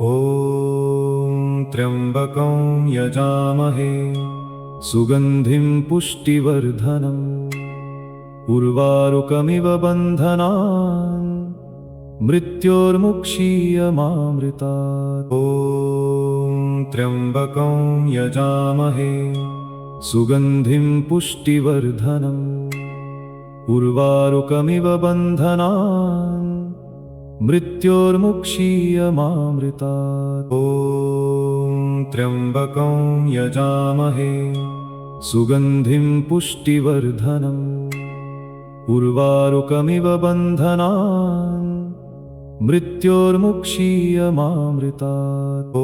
ॐ त्र्यम्बकं यजामहे सुगन्धिं पुष्टिवर्धनम् उर्वारुकमिव बन्धनान् मृत्योर्मुक्षीयमामृतात्। ॐ त्र्यम्बकं यजामहे सुगन्धिं पुष्टिवर्धनम् उर्वारुकमिव बन्धनान् मृत्योर्मुक्षीयमामृतात्। ॐ त्र्यम्बकं यजामहे सुगन्धिं पुष्टिवर्धनम् उर्वारुकमिव बन्धनान् मृत्योर्मुक्षीयमामृतात्। ॐ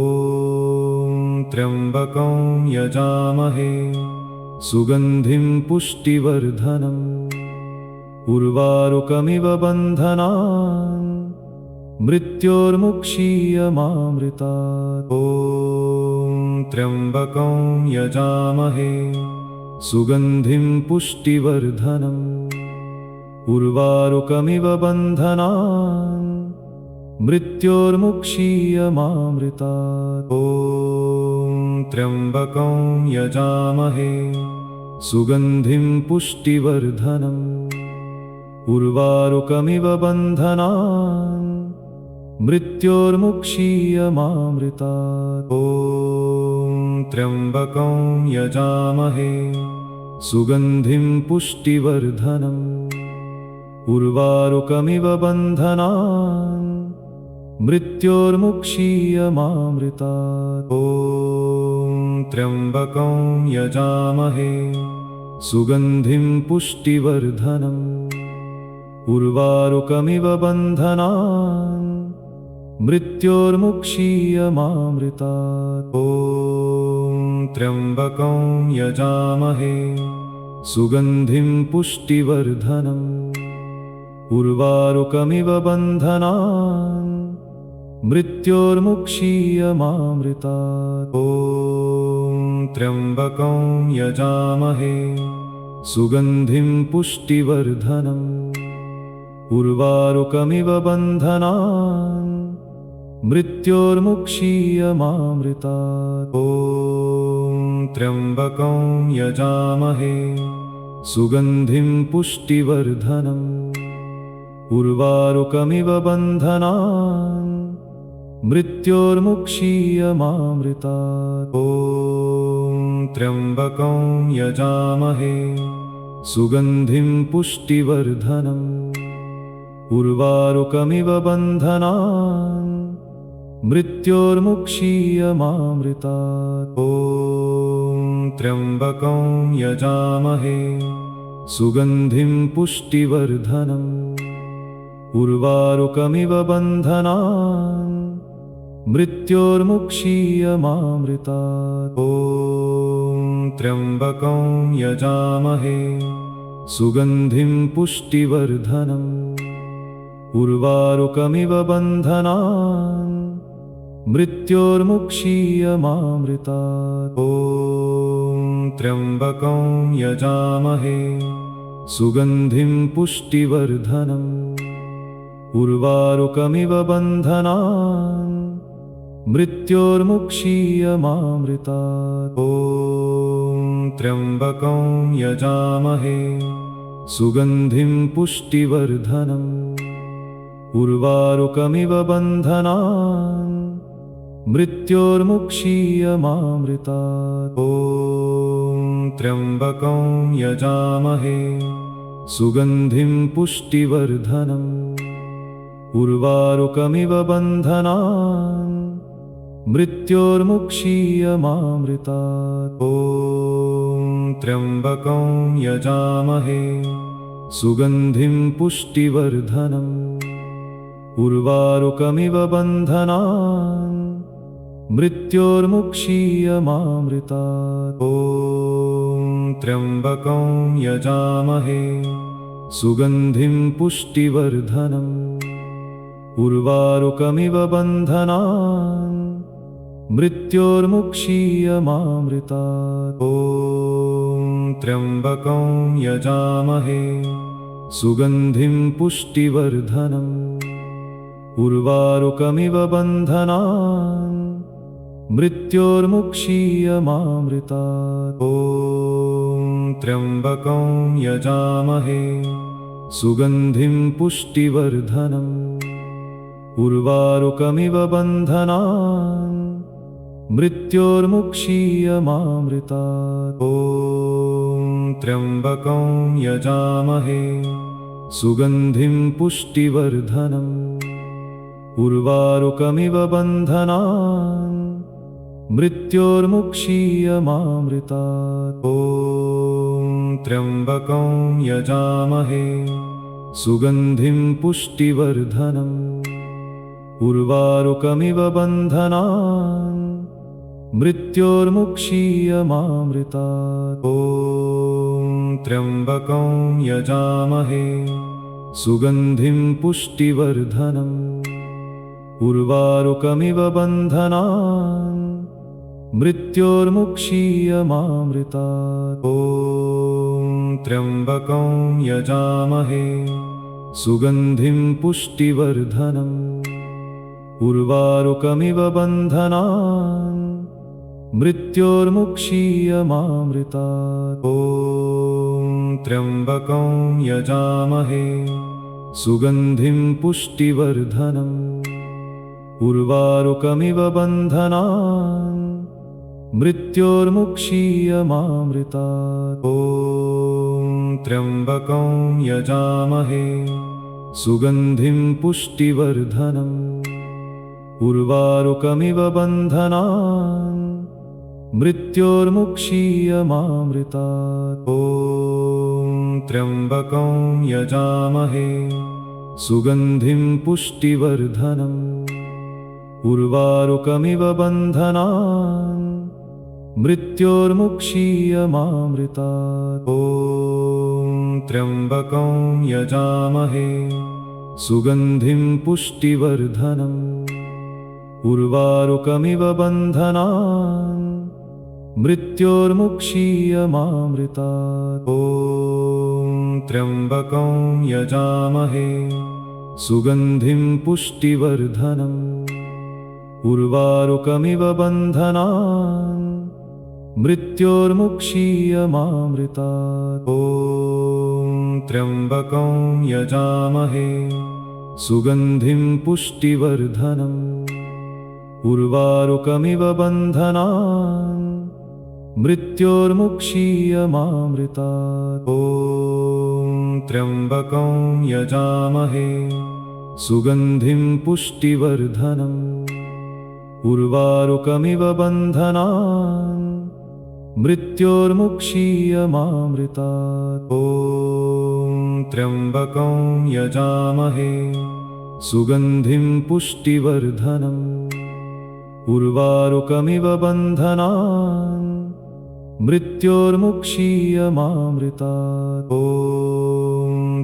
त्र्यम्बकं यजामहे सुगन्धिं पुष्टिवर्धनम् उर्वारुकमिव बन्धनान् मृत्योर्मुक्षीयमामृतात्। ॐ त्र्यम्बकं यजामहे सुगन्धिं पुष्टिवर्धनम् उर्वारुकमिव बन्धनान् मृत्योर्मुक्षीयमामृतात्। ॐ त्र्यम्बकं यजामहे सुगन्धिं पुष्टिवर्धनम् उर्वारुकमिव बन्धनान् मृत्योर्मुक्षीयमामृतात्। ॐ त्र्यम्बकं यजामहे सुगन्धिं पुष्टिवर्धनम् उर्वारुकमिव बन्धनान् मृत्योर्मुक्षीयमामृतात्। ॐ त्र्यम्बकं यजामहे सुगन्धिं पुष्टिवर्धनम् उर्वारुकमिव बन्धनान् मृत्योर्मुक्षीयमामृतात्। ॐ त्र्यम्बकं यजामहे सुगन्धिं पुष्टिवर्धनम् उर्वारुकमिव बन्धनान् मृत्योर्मुक्षीयमामृतात्। ॐ त्र्यम्बकं यजामहे सुगन्धिं पुष्टिवर्धनम् उर्वारुकमिव बन्धनान् मृत्योर्मुक्षीयमामृतात्। ॐ त्र्यम्बकं यजामहे सुगन्धिं पुष्टिवर्धनम् उर्वारुकमिव बन्धनान् मृत्योर्मुक्षीयमामृतात्। ॐ त्र्यम्बकं यजामहे सुगन्धिं पुष्टिवर्धनम् उर्वारुकमिव बन्धनान् मृत्योर्मुक्षीयमामृतात्। ॐ त्र्यम्बकं यजामहे सुगन्धिं पुष्टिवर्धनम् उर्वारुकमिव बन्धनान् मृत्योर्मुक्षीयमामृतात्। ॐ त्र्यम्बकं यजामहे सुगन्धिं पुष्टिवर्धनम् उर्वारुकमिव बन्धनान् मृत्योर्मुक्षीयमामृतात्। ॐ त्र्यम्बकं यजामहे सुगन्धिं पुष्टिवर्धनम् उर्वारुकमिव बन्धनान् मृत्योर्मुक्षीयमामृतात्। ॐ त्र्यम्बकं यजामहे सुगन्धिं पुष्टिवर्धनम् उर्वारुकमिव बन्धनान् मृत्योर्मुक्षीयमामृतात्। ॐ त्र्यम्बकं यजामहे सुगन्धिं पुष्टिवर्धनम् उर्वारुकमिव बन्धनान् मृत्योर्मुक्षीयमामृतात्। ॐ त्र्यम्बकं यजामहे सुगन्धिं पुष्टिवर्धनम् उर्वारुकमिव बन्धनान् मृत्योर्मुक्षीयमामृतात्। ॐ त्र्यम्बकं यजामहे सुगन्धिं पुष्टिवर्धनम् उर्वारुकमिव बन्धनान् मृत्योर्मुक्षीयमामृतात्। ॐ त्र्यम्बकं यजामहे सुगन्धिं पुष्टिवर्धनम् उर्वारुकमिव बन्धनान् मृत्योर्मुक्षीयमामृतात्। ॐ त्र्यम्बकं यजामहे सुगन्धिं पुष्टिवर्धनम् उर्वारुकमिव बन्धनान् मृत्योर्मुक्षीयमामृतात्। ॐ त्र्यम्बकं यजामहे सुगन्धिं पुष्टिवर्धनम् उर्वारुकमिव बन्धनान् मृत्योर्मुक्षीयमामृतात्। ॐ त्र्यम्बकं यजामहे सुगन्धिं पुष्टिवर्धनम् उर्वारुकमिव बन्धनान् मृत्योर्मुक्षीयमामृतात्। ॐ त्र्यम्बकं यजामहे सुगन्धिं पुष्टिवर्धनम् उर्वारुकमिव बन्धनान् मृत्योर्मुक्षीयमामृतात्। ॐ त्र्यम्बकं यजामहे सुगन्धिं पुष्टिवर्धनम् उर्वारुकमिव बन्धनान् मृत्योर्मुक्षीयमामृतात्। ॐ त्र्यम्बकं यजामहे सुगन्धिं पुष्टिवर्धनम् उर्वारुकमिव बन्धनान् मृत्योर्मुक्षीयमामृतात्। ॐ त्र्यम्बकं यजामहे सुगन्धिं पुष्टिवर्धनम् उर्वारुकमिव बन्धनान् मृत्योर्मुक्षीयमामृतात्। ॐ त्र्यम्बकं यजामहे सुगन्धिं पुष्टिवर्धनम् उर्वारुकमिव बन्धनान् मृत्योर्मुक्षीयमामृतात्। ॐ त्र्यम्बकं यजामहे सुगन्धिं पुष्टिवर्धनम् उर्वारुकमिव बन्धनान् मृत्योर्मुक्षीयमामृतात्। ॐ त्र्यम्बकं यजामहे सुगन्धिं पुष्टिवर्धनम् उर्वारुकमिव बन्धनान् मृत्योर्मुक्षीयमामृतात्। ॐ त्र्यम्बकं यजामहे सुगन्धिं पुष्टिवर्धनम् उर्वारुकमिव बन्धनान् मृत्योर्मुक्षीयमामृतात्। ॐ त्र्यम्बकं यजामहे सुगन्धिं पुष्टिवर्धनम् उर्वारुकमिव बन्धनान् मृत्योर्मुक्षीयमामृतात्। ॐ त्र्यम्बकं यजामहे सुगन्धिं पुष्टिवर्धनम् उर्वारुकमिव बन्धनान् मृत्योर्मुक्षीयमामृतात्। ॐ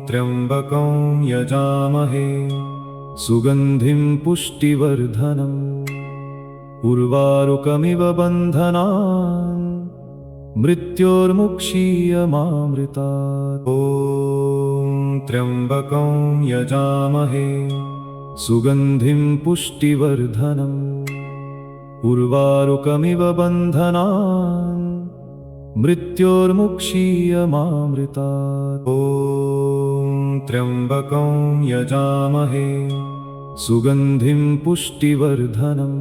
त्र्यम्बकं यजामहे सुगन्धिं पुष्टिवर्धनम् उर्वारुकमिव बन्धनान् मृत्योर्मुक्षीयमामृतात्। ॐ त्र्यम्बकं यजामहे सुगन्धिं पुष्टिवर्धनम् उर्वारुकमिव बन्धनान् मृत्योर्मुक्षीयमामृतात्। ॐ त्र्यम्बकं यजामहे सुगन्धिं पुष्टिवर्धनम्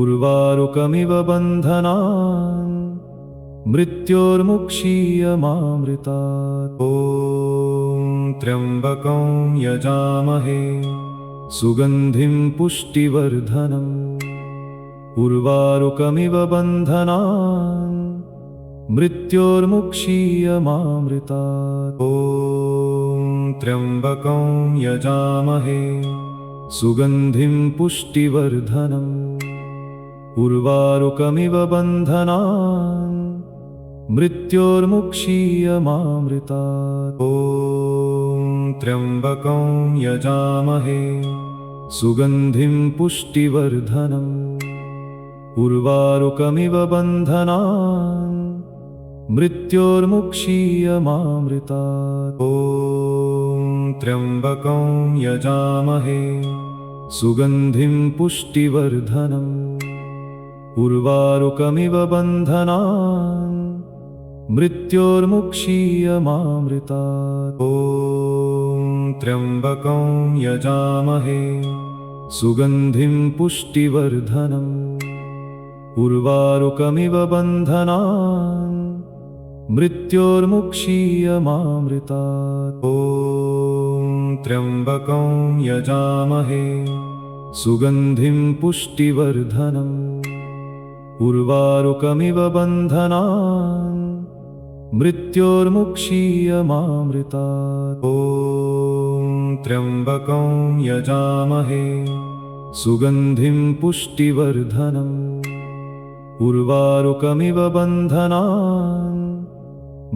उर्वारुकमिव बन्धनान् मृत्योर्मुक्षीयमामृतात्। ॐ त्र्यम्बकं यजामहे सुगन्धिं पुष्टिवर्धनम् उर्वारुकमिव बन्धनान् मृत्योर्मुक्षीयमामृतात्। ॐ त्र्यम्बकं यजामहे सुगन्धिं पुष्टिवर्धनम् उर्वारुकमिव बन्धनान् मृत्योर्मुक्षीयमामृतात्। ॐ त्र्यम्बकं यजामहे सुगन्धिं पुष्टिवर्धनम् उर्वारुकमिव बन्धनान् मृत्योर्मुक्षीयमामृतात्। ॐ त्र्यम्बकं यजामहे सुगन्धिं पुष्टिवर्धनम् उर्वारुकमिव बन्धनान् मृत्योर्मुक्षीयमामृतात्। ॐ त्र्यम्बकं यजामहे सुगन्धिं पुष्टिवर्धनम् उर्वारुकमिव बन्धनान् मृत्योर्मुक्षीयमामृतात्। ॐ त्र्यम्बकं यजामहे सुगन्धिं पुष्टिवर्धनम् उर्वारुकमिव बन्धनान् मृत्योर्मुक्षीयमामृतात्। ॐ त्र्यम्बकं यजामहे सुगन्धिं पुष्टिवर्धनम् उर्वारुकमिव बन्धनान्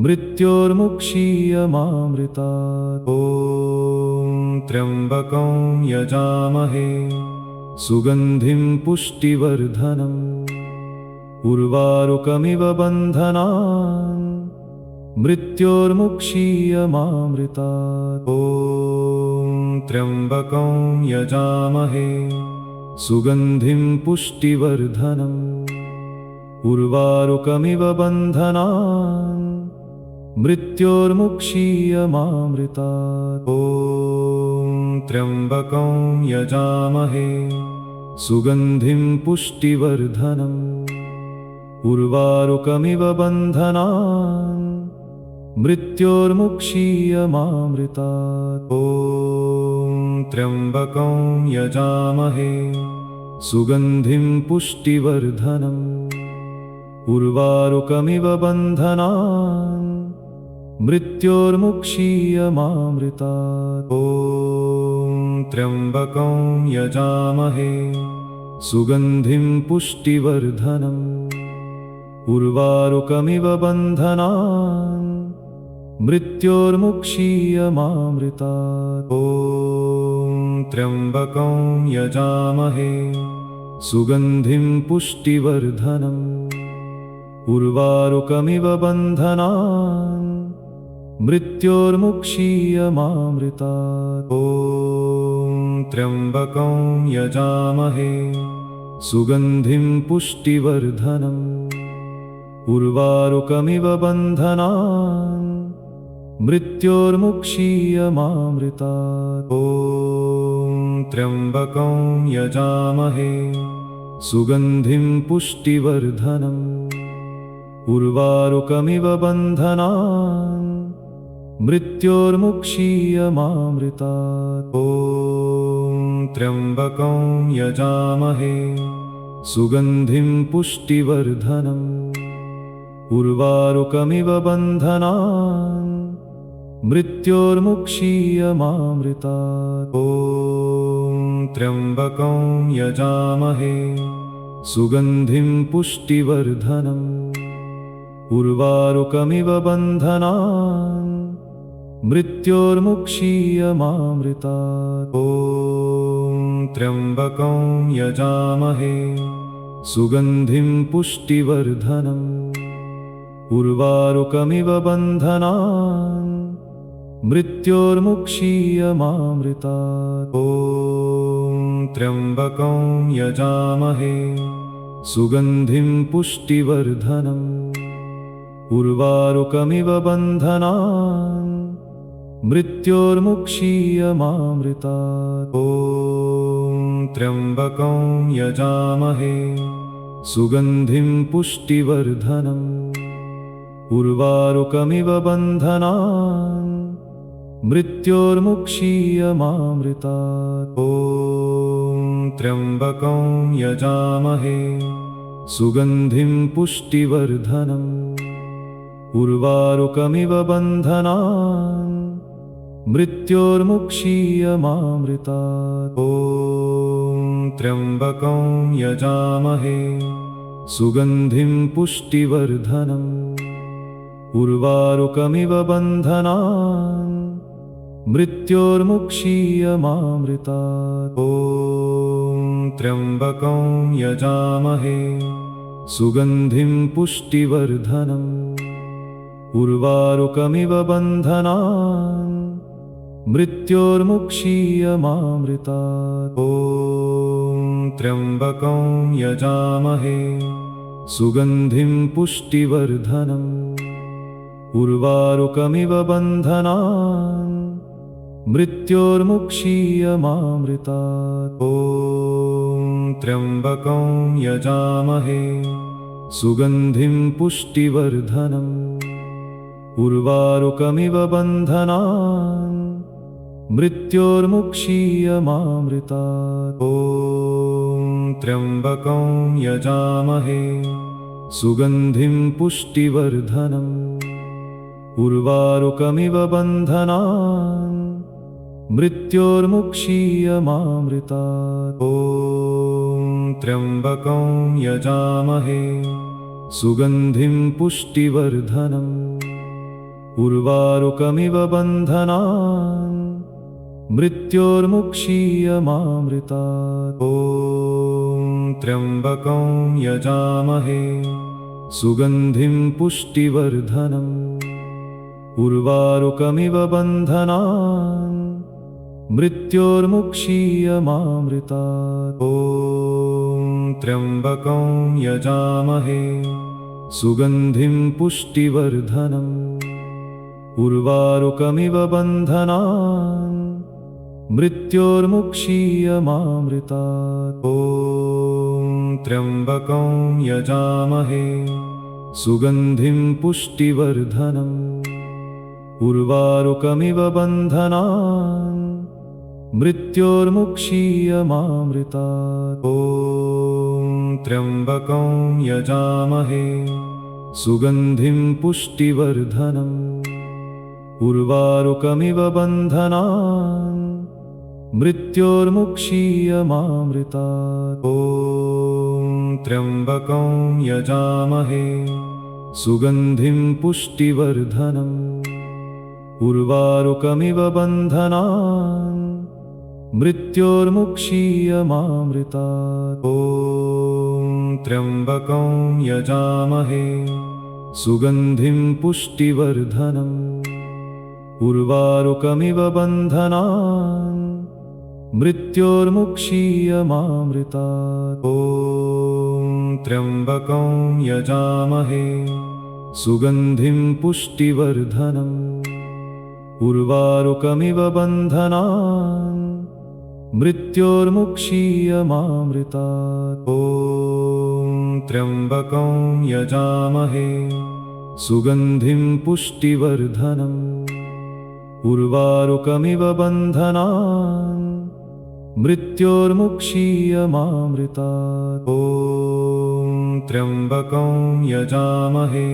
मृत्योर्मुक्षीयमामृतात्। ॐ त्र्यम्बकं यजामहे सुगन्धिं पुष्टिवर्धनम् उर्वारुकमिव बन्धनान् मृत्योर्मुक्षीयमामृतात्। ॐ त्र्यम्बकं यजामहे सुगन्धिं पुष्टिवर्धनम् उर्वारुकमिव बन्धनान् मृत्योर्मुक्षीयमामृतात्। ॐ त्र्यम्बकं यजामहे सुगन्धिं पुष्टिवर्धनम् उर्वारुकमिव बन्धनान् मृत्योर्मुक्षीयमामृतात्। ॐ त्र्यम्बकं यजामहे सुगन्धिं पुष्टिवर्धनम् उर्वारुकमिव बन्धनान् मृत्योर्मुक्षीयमामृतात्। ॐ त्र्यम्बकं यजामहे सुगन्धिं पुष्टिवर्धनम् उर्वारुकमिव बन्धनान् मृत्योर्मुक्षीयमामृतात्। ॐ त्र्यम्बकं यजामहे सुगन्धिं पुष्टिवर्धनम् उर्वारुकमिव बन्धनान् मृत्योर्मुक्षीयमामृतात्। ॐ त्र्यम्बकं यजामहे सुगन्धिं पुष्टिवर्धनम् उर्वारुकमिव बन्धनान् मृत्योर्मुक्षीयमामृतात्। ॐ त्र्यम्बकं यजामहे सुगन्धिं पुष्टिवर्धनम् उर्वारुकमिव बन्धनान् मृत्योर्मुक्षीयमामृतात्। ॐ त्र्यम्बकं यजामहे सुगन्धिं पुष्टिवर्धनम् उर्वारुकमिव बन्धनान् मृत्योर्मुक्षीयमामृतात्। ॐ त्र्यम्बकं यजामहे सुगन्धिं पुष्टिवर्धनम् उर्वारुकमिव बन्धनान् मृत्योर्मुक्षीयमामृतात्। ॐ त्र्यम्बकं यजामहे सुगन्धिं पुष्टिवर्धनम् उर्वारुकमिव बन्धनान् मृत्योर्मुक्षीयमामृतात्। ॐ त्र्यम्बकं यजामहे सुगन्धिं पुष्टिवर्धनम् उर्वारुकमिव बन्धनान् मृत्योर्मुक्षीयमामृतात्। ॐ त्र्यम्बकं यजामहे सुगन्धिं पुष्टिवर्धनम् उर्वारुकमिव बन्धनान् मृत्योर्मुक्षीयमामृतात्। ॐ त्र्यम्बकं यजामहे सुगन्धिं पुष्टिवर्धनम् उर्वारुकमिव बन्धनान् मृत्योर्मुक्षीयमामृतात्। ॐ त्र्यम्बकं यजामहे सुगन्धिं पुष्टिवर्धनम् उर्वारुकमिव बन्धनान् मृत्योर्मुक्षीयमामृतात्। ॐ त्र्यम्बकं यजामहे सुगन्धिं पुष्टिवर्धनम् उर्वारुकमिव बन्धनान् मृत्योर्मुक्षीयमामृतात्। ॐ त्र्यम्बकं यजामहे सुगन्धिं पुष्टिवर्धनम् उर्वारुकमिव बन्धनान् मृत्योर्मुक्षीयमामृतात्। ॐ त्र्यम्बकं यजामहे सुगन्धिं पुष्टिवर्धनम् उर्वारुकमिव बन्धनान् मृत्योर्मुक्षीयमामृतात्। ॐ त्र्यम्बकं यजामहे सुगन्धिं पुष्टिवर्धनम् उर्वारुकमिव बन्धनान् मृत्योर्मुक्षीयमामृतात्। ॐ त्र्यम्बकं यजामहे सुगन्धिं पुष्टिवर्धनम् उर्वारुकमिव बन्धनान् मृत्योर्मुक्षीयमामृतात्। ॐ त्र्यम्बकं यजामहे सुगन्धिं पुष्टिवर्धनम् उर्वारुकमिव बन्धनान् मृत्योर्मुक्षीयमामृतात्। ॐ त्र्यम्बकं यजामहे सुगन्धिं पुष्टिवर्धनम् उर्वारुकमिव बन्धनान् मृत्योर्मुक्षीयमामृतात्। ॐ त्र्यम्बकं यजामहे सुगन्धिं पुष्टिवर्धनम् उर्वारुकमिव बन्धनान् मृत्योर्मुक्षीयमामृतात्। ॐ त्र्यम्बकं यजामहे सुगन्धिं पुष्टिवर्धनम् उर्वारुकमिव बन्धनान् मृत्योर्मुक्षीयमामृतात्। ॐ त्र्यम्बकं यजामहे सुगन्धिं पुष्टिवर्धनम् उर्वारुकमिव बन्धनान् मृत्योर्मुक्षीयमामृतात्। ॐ त्र्यम्बकं यजामहे सुगन्धिं पुष्टिवर्धनम् उर्वारुकमिव बन्धनान् मृत्योर्मुक्षीयमामृतात्। ॐ त्र्यम्बकं यजामहे सुगन्धिं पुष्टिवर्धनम् उर्वारुकमिव बन्धनान् मृत्योर्मुक्षीयमामृतात्। ॐ त्र्यम्बकं यजामहे सुगन्धिं पुष्टिवर्धनम् उर्वारुकमिव बन्धनान् मृत्योर्मुक्षीयमामृतात्। ॐ त्र्यम्बकं यजामहे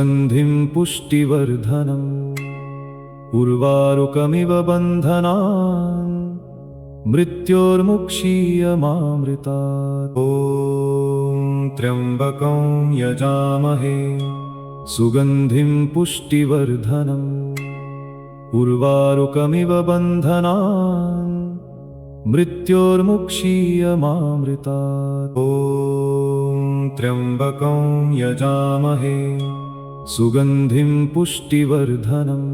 सुगन्धिं पुष्टिवर्धनम् उर्वारुकमिव बन्धनान् मृत्योर्मुक्षीयमामृतात्। ॐ त्र्यम्बकं यजामहे सुगन्धिं पुष्टिवर्धनम् उर्वारुकमिव बन्धनान् मृत्योर्मुक्षीयमामृतात्। ॐ त्र्यम्बकं यजामहे सुगन्धिं पुष्टिवर्धनम्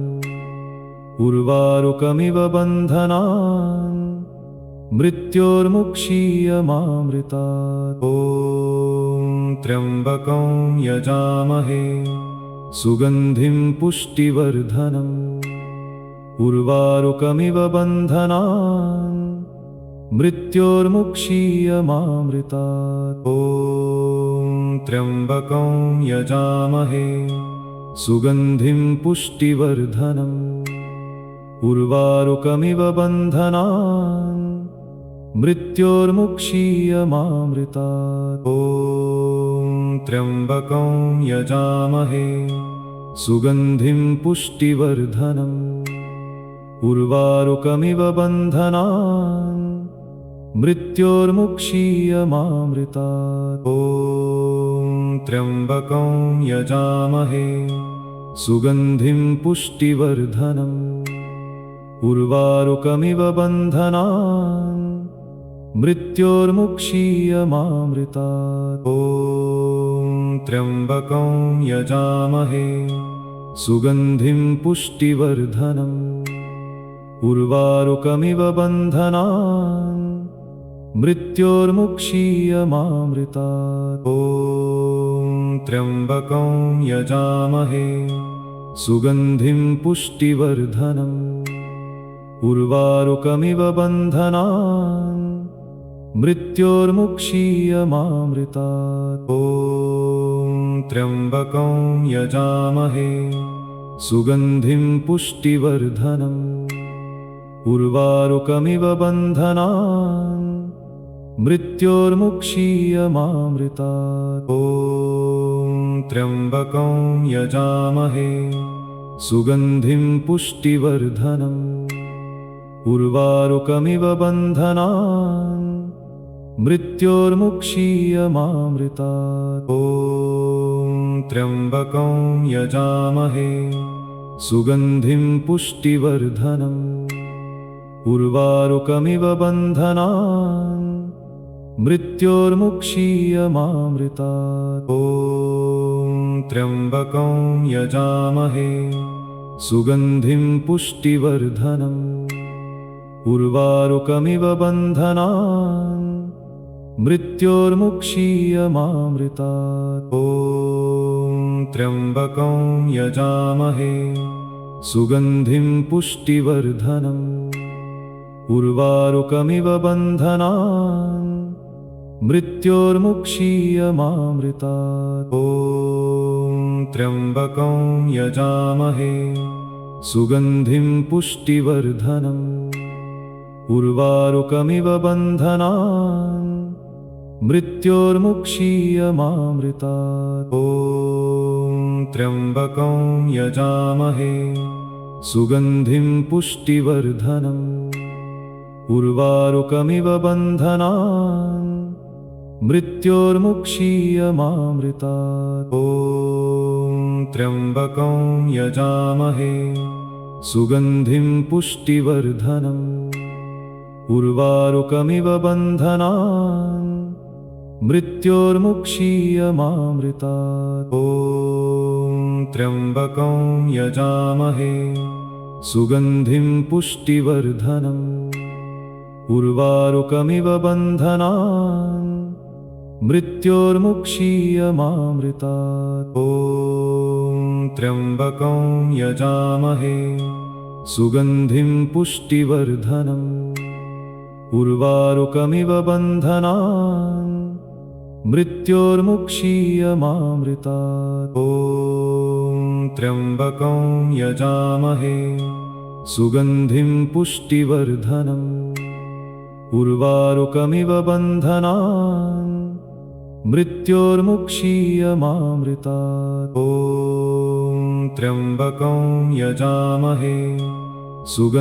उर्वारुकमिव बन्धनान् मृत्योर्मुक्षीयमामृतात्। ॐ त्र्यम्बकं यजामहे सुगन्धिं पुष्टिवर्धनम् उर्वारुकमिव बन्धनान् मृत्योर्मुक्षीयमामृतात्। ॐ त्र्यम्बकं यजामहे सुगन्धिं पुष्टिवर्धनम् उर्वारुकमिव बन्धनान् मृत्योर्मुक्षीयमामृतात्। ॐ त्र्यम्बकं यजामहे सुगन्धिं पुष्टिवर्धनम् उर्वारुकमिव बन्धनान् मृत्योर्मुक्षीयमामृतात्। ॐ त्र्यम्बकं यजामहे सुगन्धिं पुष्टिवर्धनम् उर्वारुकमिव बन्धनान् मृत्योर्मुक्षीयमामृतात्। ॐ त्र्यम्बकं यजामहे सुगन्धिं पुष्टिवर्धनम् उर्वारुकमिव बन्धनान् मृत्योर्मुक्षीयमामृतात्। ॐ त्र्यम्बकं यजामहे सुगन्धिं पुष्टिवर्धनम् उर्वारुकमिव बन्धनान् मृत्योर्मुक्षीयमामृतात्। ॐ त्र्यम्बकं यजामहे सुगन्धिं पुष्टिवर्धनम् उर्वारुकमिव बन्धनान् मृत्योर्मुक्षीयमामृतात्। ॐ त्र्यम्बकं यजामहे सुगन्धिं पुष्टिवर्धनम् उर्वारुकमिव बन्धनान् मृत्योर्मुक्षीयमामृतात्। ॐ त्र्यम्बकं यजामहे सुगन्धिं पुष्टिवर्धनम् उर्वारुकमिव बन्धनान् मृत्योर्मुक्षीयमामृतात्। ॐ त्र्यम्बकं यजामहे सुगन्धिं पुष्टिवर्धनम् उर्वारुकमिव बन्धनान् मृत्योर्मुक्षीयमामृतात्। ॐ त्र्यम्बकं यजामहे सुगन्धिं पुष्टिवर्धनम् उर्वारुकमिव बन्धनान् मृत्योर्मुक्षीयमामृतात्। ॐ त्र्यम्बकं यजामहे सुगन्धिं पुष्टिवर्धनम् उर्वारुकमिव बन्धनान् मृत्योर्मुक्षीयमामृतात्। ॐ त्र्यम्बकं यजामहे सुगन्धिं पुष्टिवर्धनम् उर्वारुकमिव बन्धनान् मृत्योर्मुक्षीयमामृतात्। ॐ त्र्यम्बकं यजामहे सुगन्धिं पुष्टिवर्धनम् उर्वारुकमिव बन्धनान् मृत्योर्मुक्षीयमामृतात्। ॐ त्र्यम्बकं यजामहे सुगन्धिं पुष्टिवर्धनम् उर्वारुकमिव बन्धनान् मृत्योर्मुक्षीयमामृतात्। ॐ त्र्यम्बकं यजामहे सुगन्धिं पुष्टिवर्धनम् उर्वारुकमिव बन्धनान् मृत्योर्मुक्षीयमामृतात्। ॐ त्र्यम्बकं यजामहे सुगन्धिं पुष्टिवर्धनम् उर्वारुकमिव बन्धनान् मृत्योर्मुक्षीयमामृतात्। ॐ त्र्यम्बकं यजामहे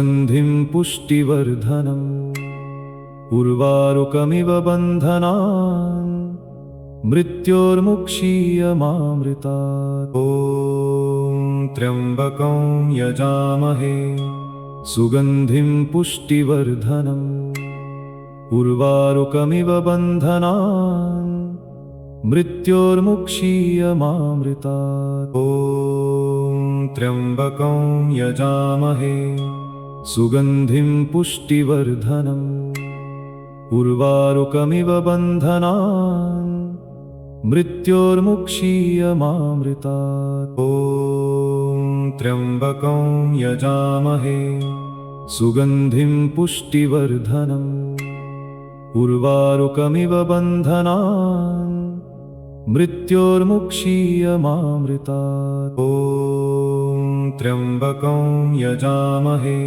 सुगन्धिं पुष्टिवर्धनम् उर्वारुकमिव बन्धनान् मृत्योर्मुक्षीयमामृतात्। ॐ त्र्यम्बकं यजामहे सुगन्धिं पुष्टिवर्धनम् उर्वारुकमिव बन्धनान् मृत्योर्मुक्षीयमामृतात्। ॐ त्र्यम्बकं यजामहे सुगन्धिं पुष्टिवर्धनम् उर्वारुकमिव बन्धनान् मृत्योर्मुक्षीयमामृतात्। ॐ त्र्यम्बकं यजामहे सुगन्धिं पुष्टिवर्धनम् उर्वारुकमिव बन्धनान् मृत्योर्मुक्षीयमामृतात्। ॐ त्र्यम्बकं यजामहे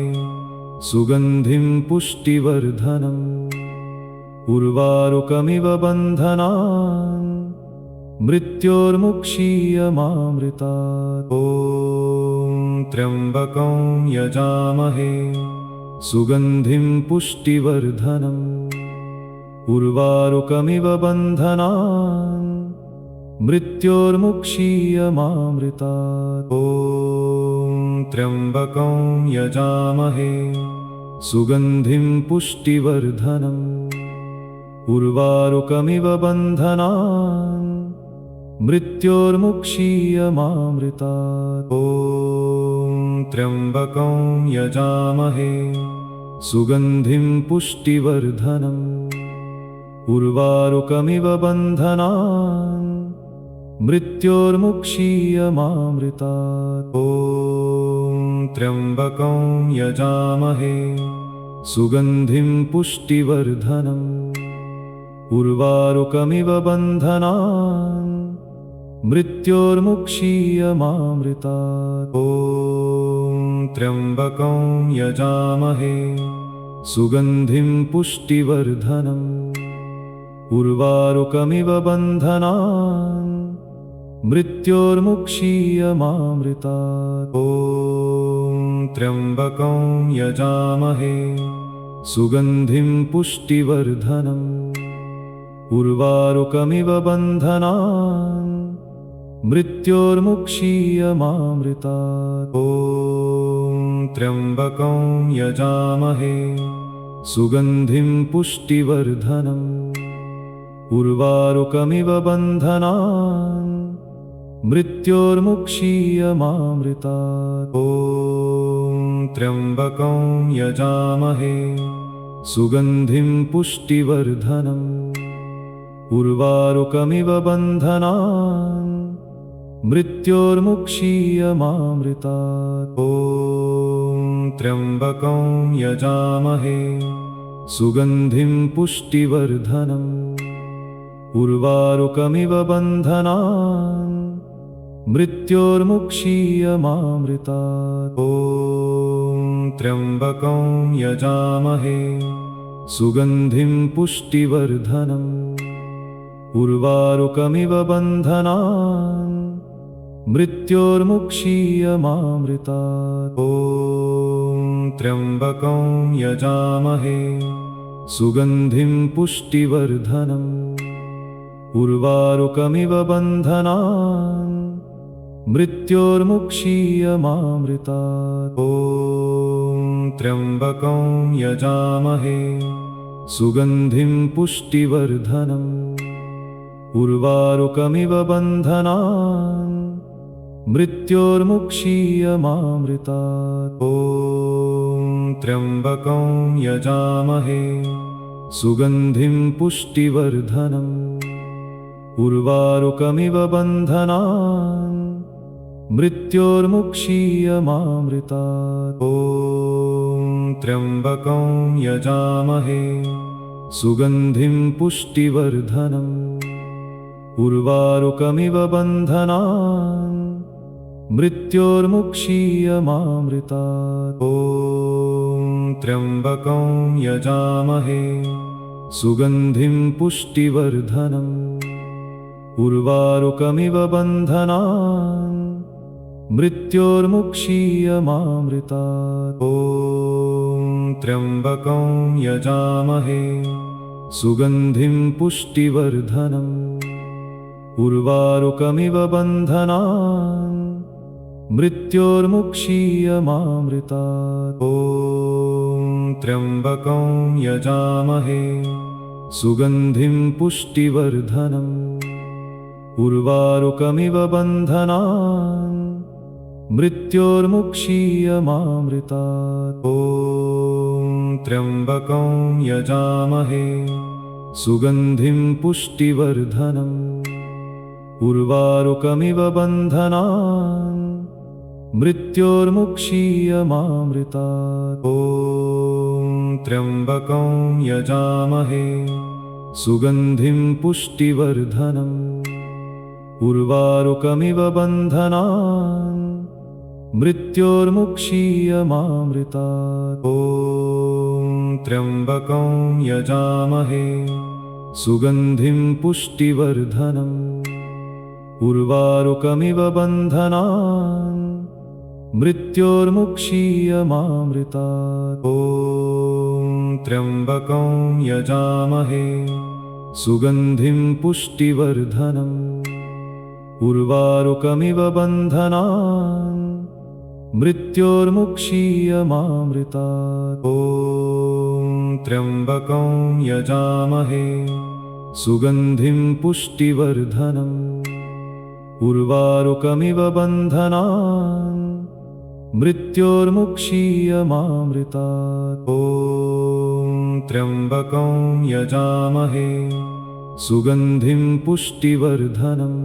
सुगन्धिं पुष्टिवर्धनम् उर्वारुकमिव बन्धनान् मृत्योर्मुक्षीयमामृतात्। ॐ त्र्यम्बकं यजामहे सुगन्धिं पुष्टिवर्धनम् उर्वारुकमिव बन्धनान् मृत्योर्मुक्षीयमामृतात्। ॐ त्र्यम्बकं यजामहे सुगन्धिं पुष्टिवर्धनम् उर्वारुकमिव बन्धनान् मृत्योर्मुक्षीयमामृतात्। ॐ त्र्यम्बकं यजामहे सुगन्धिं पुष्टिवर्धनम् उर्वारुकमिव बन्धनान् मृत्योर्मुक्षीयमामृतात्। ॐ त्र्यम्बकं यजामहे सुगन्धिं पुष्टिवर्धनम् उर्वारुकमिव बन्धनान् मृत्योर्मुक्षीयमामृतात्। ॐ त्र्यम्बकं यजामहे सुगन्धिं पुष्टिवर्धनम् उर्वारुकमिव बन्धनान् मृत्योर्मुक्षीयमामृतात्। ॐ त्र्यम्बकं यजामहे सुगन्धिं पुष्टिवर्धनम् उर्वारुकमिव बन्धनान् मृत्योर्मुक्षीयमामृतात्। ॐ त्र्यम्बकं यजामहे सुगन्धिं पुष्टिवर्धनम् उर्वारुकमिव बन्धनान् मृत्योर्मुक्षीयमामृतात्। ॐ त्र्यम्बकं यजामहे सुगन्धिं पुष्टिवर्धनम् उर्वारुकमिव बन्धनान् मृत्योर्मुक्षीयमामृतात्। ॐ त्र्यम्बकं यजामहे सुगन्धिं पुष्टिवर्धनम् उर्वारुकमिव बन्धनान् मृत्योर्मुक्षीयमामृतात्। ॐ त्र्यम्बकं यजामहे सुगन्धिं पुष्टिवर्धनम् उर्वारुकमिव बन्धनान् मृत्योर्मुक्षीयमामृतात्। ॐ त्र्यम्बकं यजामहे सुगन्धिं पुष्टिवर्धनम् उर्वारुकमिव बन्धनान् मृत्योर्मुक्षीयमामृतात्। ॐ त्र्यम्बकं यजामहे सुगन्धिं पुष्टिवर्धनम् उर्वारुकमिव बन्धनान् मृत्योर्मुक्षीयमामृतात्। ॐ त्र्यम्बकं यजामहे सुगन्धिं पुष्टिवर्धनम् उर्वारुकमिव बन्धनान् मृत्योर्मुक्षीयमामृतात्। ॐ त्र्यम्बकं यजामहे सुगन्धिं पुष्टिवर्धनम् उर्वारुकमिव बन्धनान् मृत्योर्मुक्षीयमामृतात्। ॐ त्र्यम्बकं यजामहे सुगन्धिं पुष्टिवर्धनम् उर्वारुकमिव बन्धनान् मृत्योर्मुक्षीयमामृतात्। ॐ त्र्यम्बकं यजामहे सुगन्धिं पुष्टिवर्धनम् उर्वारुकमिव बन्धनान् मृत्योर्मुक्षीयमामृतात्। ॐ त्र्यम्बकं यजामहे सुगन्धिं पुष्टिवर्धनम् उर्वारुकमिव बन्धनान् मृत्योर्मुक्षीयमामृतात्। ॐ त्र्यम्बकं यजामहे सुगन्धिं पुष्टिवर्धनम् उर्वारुकमिव बन्धनान् मृत्योर्मुक्षीयमामृतात्। ॐ त्र्यम्बकं यजामहे सुगन्धिं पुष्टिवर्धनम् उर्वारुकमिव बन्धनान् मृत्योर्मुक्षीयमामृतात्। ॐ त्र्यम्बकं यजामहे सुगन्धिं पुष्टिवर्धनम् उर्वारुकमिव बन्धनान् मृत्योर्मुक्षीयमामृतात्। ॐ त्र्यम्बकं यजामहे सुगन्धिं पुष्टिवर्धनम् उर्वारुकमिव बन्धनान् मृत्योर्मुक्षीयमामृतात्। ॐ त्र्यम्बकं यजामहे सुगन्धिं पुष्टिवर्धनम् उर्वारुकमिव बन्धनान् मृत्योर्मुक्षीयमामृतात्। ॐ त्र्यम्बकं यजामहे सुगन्धिं पुष्टिवर्धनम्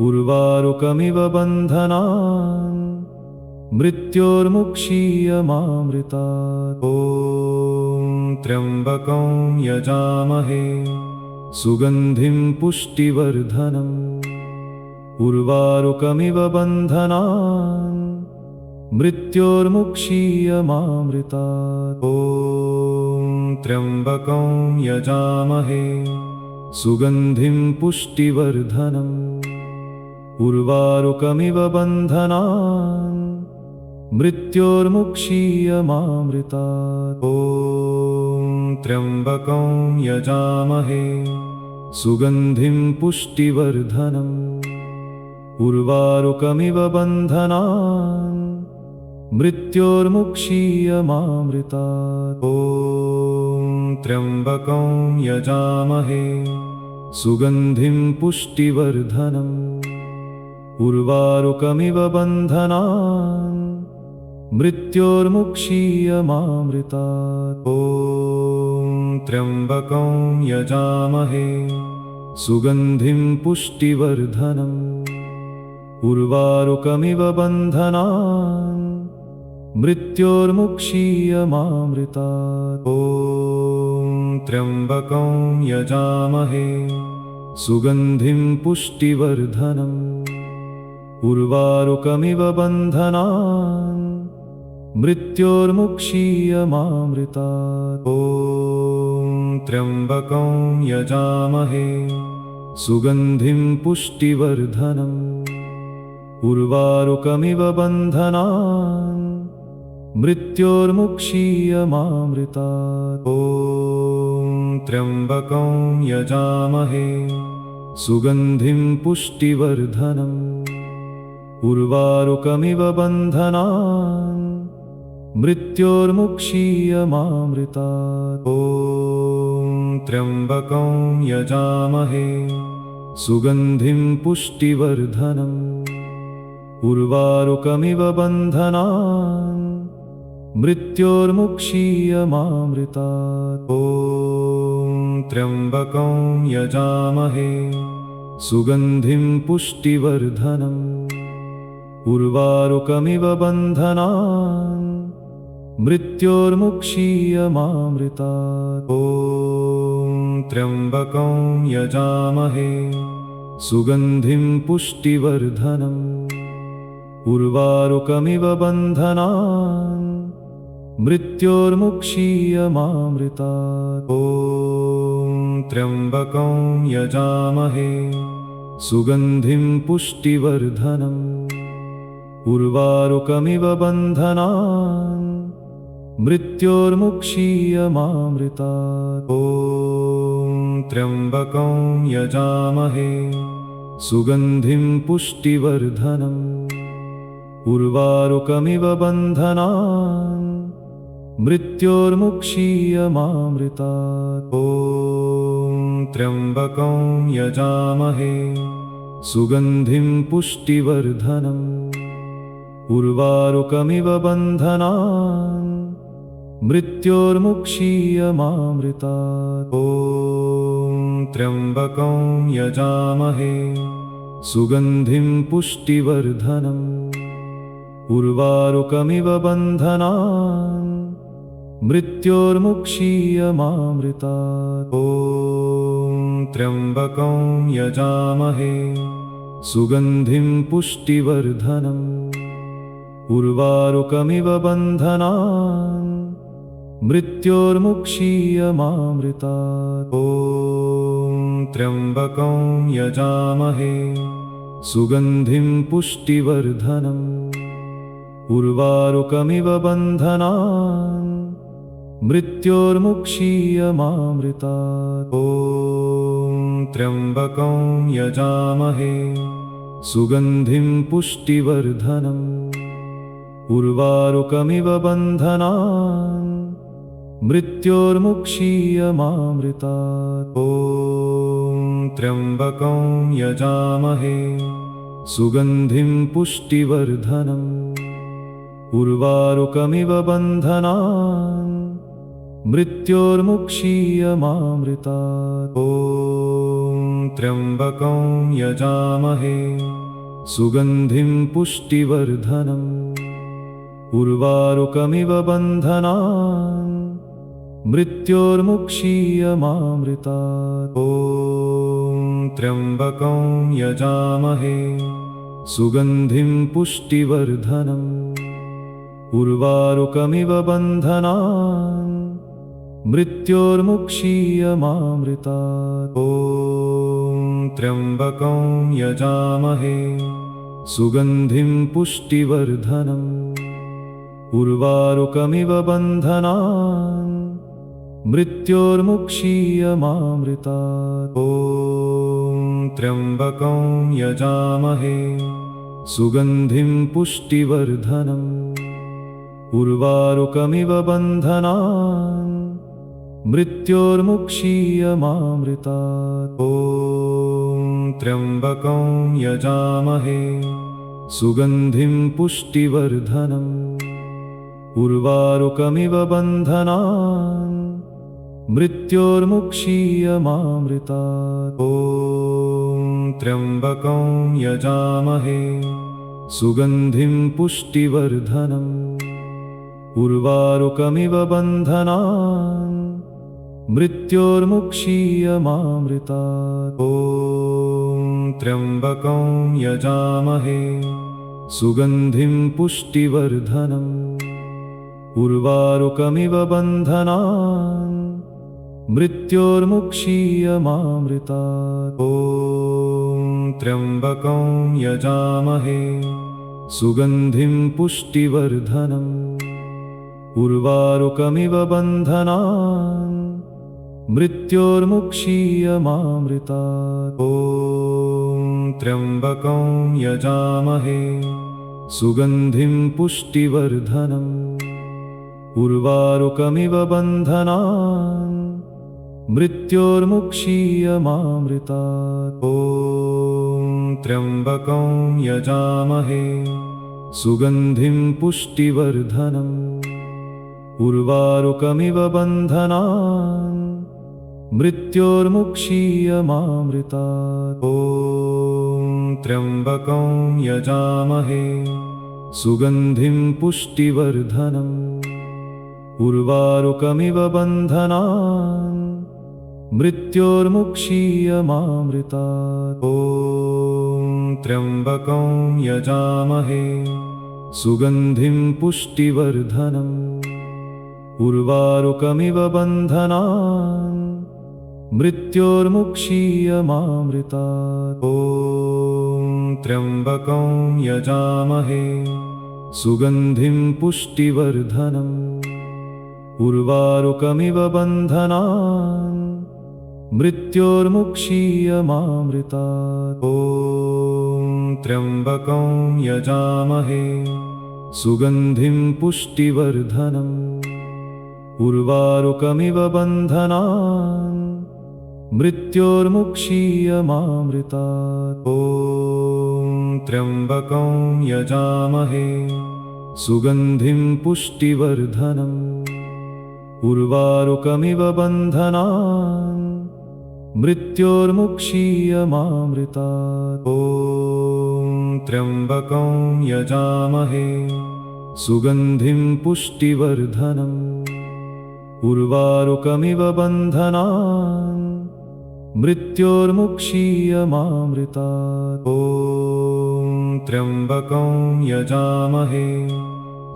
उर्वारुकमिव बन्धनान् मृत्योर्मुक्षीयमामृतात्। ॐ त्र्यम्बकं यजामहे सुगन्धिं पुष्टिवर्धनम् उर्वारुकमिव बन्धनान् मृत्योर्मुक्षीयमामृतात्। ॐ त्र्यम्बकं यजामहे सुगन्धिं पुष्टिवर्धनम् उर्वारुकमिव बन्धनान् मृत्योर्मुक्षीयमामृतात्। ॐ त्र्यम्बकं यजामहे सुगन्धिं पुष्टिवर्धनम् उर्वारुकमिव बन्धनान् मृत्योर्मुक्षीयमामृतात्। ॐ त्र्यम्बकं यजामहे सुगन्धिं पुष्टिवर्धनम् उर्वारुकमिव बन्धनान् मृत्योर्मुक्षीयमामृतात्। ॐ त्र्यम्बकं यजामहे सुगन्धिं पुष्टिवर्धनम् उर्वारुकमिव बन्धनान् मृत्योर्मुक्षीयमामृतात्। ॐ त्र्यम्बकं यजामहे सुगन्धिं पुष्टिवर्धनम् उर्वारुकमिव बन्धनान् मृत्योर्मुक्षीयमामृतात्। ॐ त्र्यम्बकं यजामहे सुगन्धिं पुष्टिवर्धनम् उर्वारुकमिव बन्धनान् मृत्योर्मुक्षीयमामृतात्। ॐ त्र्यम्बकं यजामहे सुगन्धिं पुष्टिवर्धनम् उर्वारुकमिव बन्धनान् मृत्योर्मुक्षीयमामृतात्। ॐ त्र्यम्बकं यजामहे सुगन्धिं पुष्टिवर्धनम् उर्वारुकमिव बन्धनान् मृत्योर्मुक्षीयमामृतात्। ॐ त्र्यम्बकं यजामहे सुगन्धिं पुष्टिवर्धनम् उर्वारुकमिव बन्धनान् मृत्योर्मुक्षीयमामृतात्। ॐ त्र्यम्बकं यजामहे सुगन्धिं पुष्टिवर्धनम् उर्वारुकमिव बन्धनान् मृत्योर्मुक्षीयमामृतात्। ॐ त्र्यम्बकं यजामहे सुगन्धिं पुष्टिवर्धनम् उर्वारुकमिव बन्धनान् मृत्योर्मुक्षीयमामृतात्। ॐ त्र्यम्बकं यजामहे सुगन्धिं पुष्टिवर्धनम् उर्वारुकमिव बन्धनान् मृत्योर्मुक्षीयमामृतात्। ॐ त्र्यम्बकं यजामहे सुगन्धिं पुष्टिवर्धनम् उर्वारुकमिव बन्धनान् मृत्योर्मुक्षीयमामृतात्। ॐ त्र्यम्बकं यजामहे सुगन्धिं पुष्टिवर्धनम् उर्वारुकमिव बन्धनान् मृत्योर्मुक्षीयमामृतात्। ॐ त्र्यम्बकं यजामहे सुगन्धिं पुष्टिवर्धनम् उर्वारुकमिव बन्धनान् मृत्योर्मुक्षीयमामृतात्। ॐ त्र्यम्बकं यजामहे सुगन्धिं पुष्टिवर्धनम् उर्वारुकमिव बन्धनान् मृत्योर्मुक्षीयमामृतात्। ॐ त्र्यम्बकं यजामहे सुगन्धिं पुष्टिवर्धनम् उर्वारुकमिव बन्धनान् मृत्योर्मुक्षीयमामृतात्। ॐ त्र्यम्बकं यजामहे सुगन्धिं पुष्टिवर्धनम् उर्वारुकमिव बन्धनान् मृत्योर्मुक्षीयमामृतात्। ॐ त्र्यम्बकं यजामहे सुगन्धिं पुष्टिवर्धनम् उर्वारुकमिव बन्धनान् मृत्योर्मुक्षीयमामृतात्। ॐ त्र्यम्बकं यजामहे सुगन्धिं पुष्टिवर्धनम् उर्वारुकमिव बन्धनान् मृत्योर्मुक्षीयमामृतात्। ॐ त्र्यम्बकं यजामहे सुगन्धिं पुष्टिवर्धनम् उर्वारुकमिव बन्धनान् मृत्योर्मुक्षीयमामृतात्। ॐ त्र्यम्बकं यजामहे सुगन्धिं पुष्टिवर्धनम् उर्वारुकमिव बन्धनान् मृत्योर्मुक्षीयमामृतात्। ॐ त्र्यम्बकं यजामहे सुगन्धिं पुष्टिवर्धनम् उर्वारुकमिव बन्धनान् मृत्योर्मुक्षीयमामृतात्। ॐ त्र्यम्बकं यजामहे सुगन्धिं पुष्टिवर्धनम् उर्वारुकमिव बन्धनान् मृत्योर्मुक्षीयमामृतात्। ॐ त्र्यम्बकं यजामहे सुगन्धिं पुष्टिवर्धनम् उर्वारुकमिव बन्धनान् मृत्योर्मुक्षीयमामृतात्। ॐ त्र्यम्बकं यजामहे सुगन्धिं पुष्टिवर्धनम् उर्वारुकमिव बन्धनान् मृत्योर्मुक्षीयमामृतात्। ॐ त्र्यम्बकं यजामहे सुगन्धिं पुष्टिवर्धनम् उर्वारुकमिव बन्धनान् मृत्योर्मुक्षीयमामृतात्। ॐ त्र्यम्बकं यजामहे सुगन्धिं पुष्टिवर्धनम् उर्वारुकमिव बन्धनान् मृत्योर्मुक्षीयमामृतात्। ॐ त्र्यम्बकं यजामहे सुगन्धिं पुष्टिवर्धनम् उर्वारुकमिव बन्धनान् मृत्योर्मुक्षीयमामृतात्। ॐ त्र्यम्बकं यजामहे सुगन्धिं पुष्टिवर्धनम् उर्वारुकमिव बन्धनान् मृत्योर्मुक्षीयमामृतात्। ॐ त्र्यम्बकं यजामहे सुगन्धिं पुष्टिवर्धनम् उर्वारुकमिव बन्धनान् मृत्योर्मुक्षीयमामृतात्। ॐ त्र्यम्बकं यजामहे सुगन्धिं पुष्टिवर्धनम् उर्वारुकमिव बन्धनान् मृत्योर्मुक्षीयमामृतात्। ॐ त्र्यम्बकं यजामहे सुगन्धिं पुष्टिवर्धनम् उर्वारुकमिव बन्धनान् मृत्योर्मुक्षीयमामृतात्। ॐ त्र्यम्बकं यजामहे सुगन्धिं पुष्टिवर्धनम् उर्वारुकमिव बन्धनान् मृत्योर्मुक्षीयमामृतात्। ॐ त्र्यम्बकं यजामहे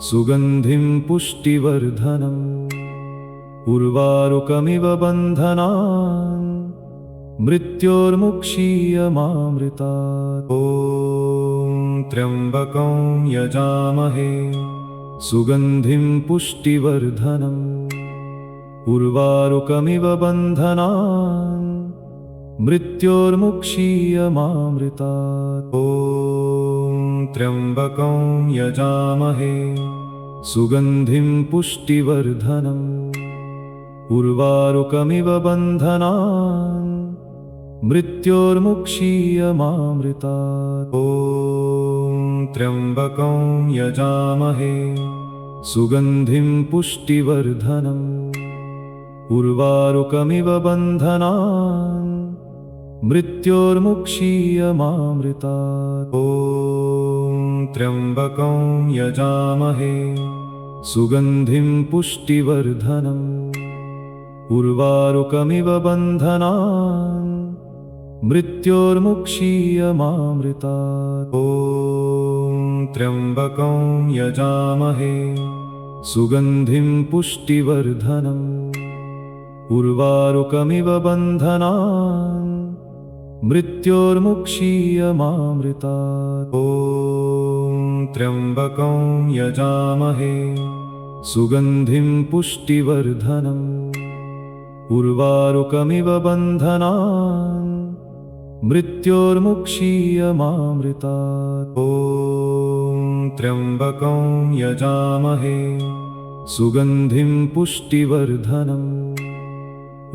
सुगन्धिं पुष्टिवर्धनम् उर्वारुकमिव बन्धनान् मृत्योर्मुक्षीयमामृतात्। ॐ त्र्यम्बकं यजामहे सुगन्धिं पुष्टिवर्धनम् उर्वारुकमिव बन्धनान् मृत्योर्मुक्षीयमामृतात्। ॐ त्र्यम्बकं यजामहे सुगन्धिं पुष्टिवर्धनम् उर्वारुकमिव बन्धनान् मृत्योर्मुक्षीयमामृतात्। ॐ त्र्यम्बकं यजामहे सुगन्धिं पुष्टिवर्धनम् उर्वारुकमिव बन्धनान् मृत्योर्मुक्षीयमामृतात्। ॐ त्र्यम्बकं यजामहे सुगन्धिं पुष्टिवर्धनम् उर्वारुकमिव बन्धनान् मृत्योर्मुक्षीयमामृतात्। ॐ त्र्यम्बकं यजामहे सुगन्धिं पुष्टिवर्धनम् उर्वारुकमिव बन्धनान् मृत्योर्मुक्षीयमामृतात्। ॐ त्र्यम्बकं यजामहे सुगन्धिं पुष्टिवर्धनम् उर्वारुकमिव बन्धनान् मृत्योर्मुक्षीयमामृतात्। ॐ त्र्यम्बकं यजामहे सुगन्धिं पुष्टिवर्धनम्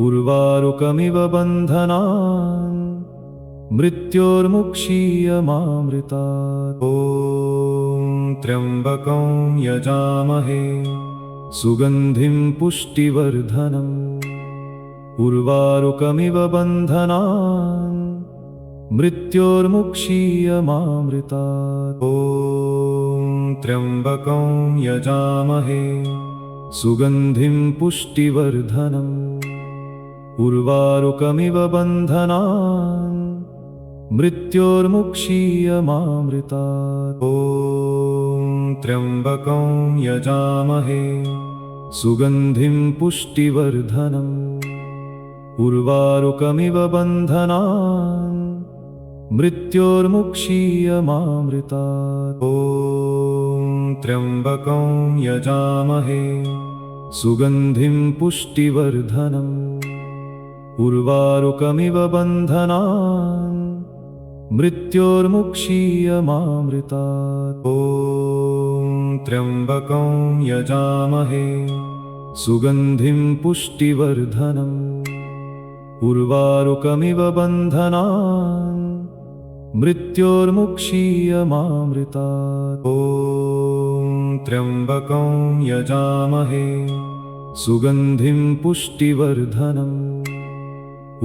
उर्वारुकमिव बन्धनान् मृत्योर्मुक्षीयमामृतात्। ॐ त्र्यम्बकं यजामहे सुगन्धिं पुष्टिवर्धनम् उर्वारुकमिव बन्धनान् मृत्योर्मुक्षीयमामृतात्। ॐ त्र्यम्बकं यजामहे सुगन्धिं पुष्टिवर्धनम् उर्वारुकमिव बन्धनान् मृत्योर्मुक्षीयमामृतात्। ॐ त्र्यम्बकं यजामहे सुगन्धिं पुष्टिवर्धनम् उर्वारुकमिव बन्धनान् मृत्योर्मुक्षीयमामृतात्। ॐ त्र्यम्बकं यजामहे सुगन्धिं पुष्टिवर्धनम् उर्वारुकमिव बन्धनान् मृत्योर्मुक्षीयमामृतात्। ॐ त्र्यम्बकं यजामहे सुगन्धिं पुष्टिवर्धनम् उर्वारुकमिव बन्धनान् मृत्योर्मुक्षीयमामृतात्। ॐ त्र्यम्बकं यजामहे सुगन्धिं पुष्टिवर्धनम्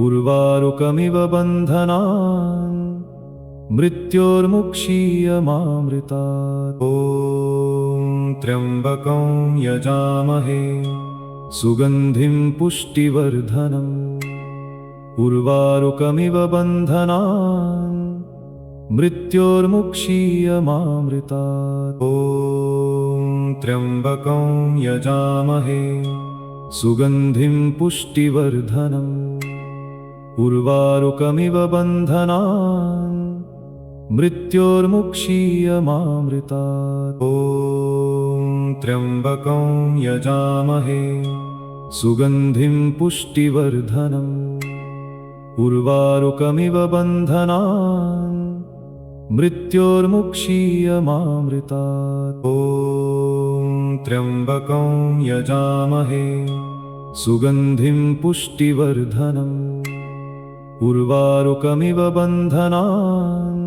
उर्वारुकमिव बन्धनान् मृत्योर्मुक्षीयमामृतात्। ॐ त्र्यम्बकं यजामहे सुगन्धिं पुष्टिवर्धनम् उर्वारुकमिव बन्धनान् मृत्योर्मुक्षीयमामृतात्। ॐ त्र्यम्बकं यजामहे सुगन्धिं पुष्टिवर्धनम् उर्वारुकमिव बन्धनान् मृत्योर्मुक्षीयमामृतात्। ॐ त्र्यम्बकं यजामहे सुगन्धिं पुष्टिवर्धनम् उर्वारुकमिव बन्धनान् मृत्योर्मुक्षीयमामृतात्। ॐ त्र्यम्बकं यजामहे सुगन्धिं पुष्टिवर्धनम् उर्वारुकमिव बन्धनान्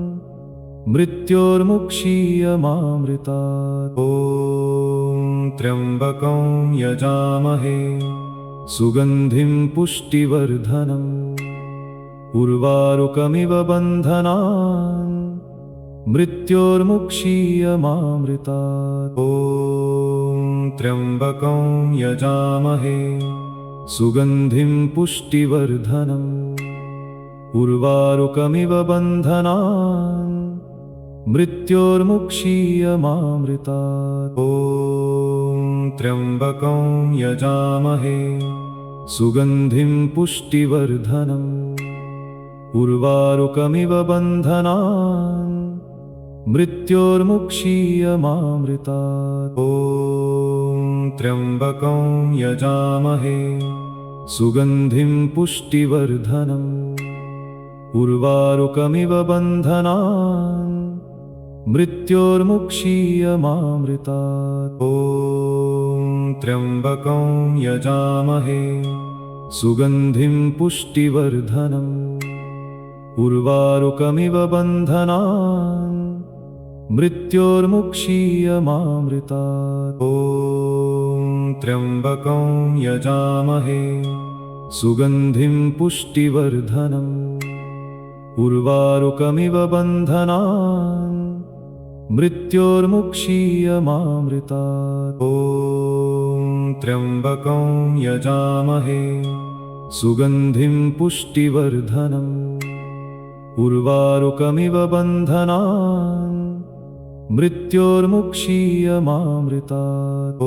मृत्योर्मुक्षीयमामृतात्। ॐ त्र्यम्बकं यजामहे सुगन्धिं पुष्टिवर्धनम् उर्वारुकमिव बन्धनान् मृत्योर्मुक्षीयमामृतात्। ॐ त्र्यम्बकं यजामहे सुगन्धिं पुष्टिवर्धनम् उर्वारुकमिव बन्धनान् मृत्योर्मुक्षीयमामृतात्। ॐ त्र्यम्बकं यजामहे सुगन्धिं पुष्टिवर्धनम् उर्वारुकमिव बन्धनान् मृत्योर्मुक्षीयमामृतात्। ॐ त्र्यम्बकं यजामहे सुगन्धिं पुष्टिवर्धनम् उर्वारुकमिव बन्धनान् मृत्योर्मुक्षीयमामृतात्। ॐ त्र्यम्बकं यजामहे सुगन्धिं पुष्टिवर्धनम् उर्वारुकमिव बन्धनान् मृत्योर्मुक्षीयमामृतात्। ॐ त्र्यम्बकं यजामहे सुगन्धिं पुष्टिवर्धनम् उर्वारुकमिव बन्धनान् मृत्योर्मुक्षीयमामृतात्। ॐ त्र्यम्बकं यजामहे सुगन्धिं पुष्टिवर्धनम् उर्वारुकमिव बन्धनान् मृत्योर्मुक्षीयमामृतात्। ॐ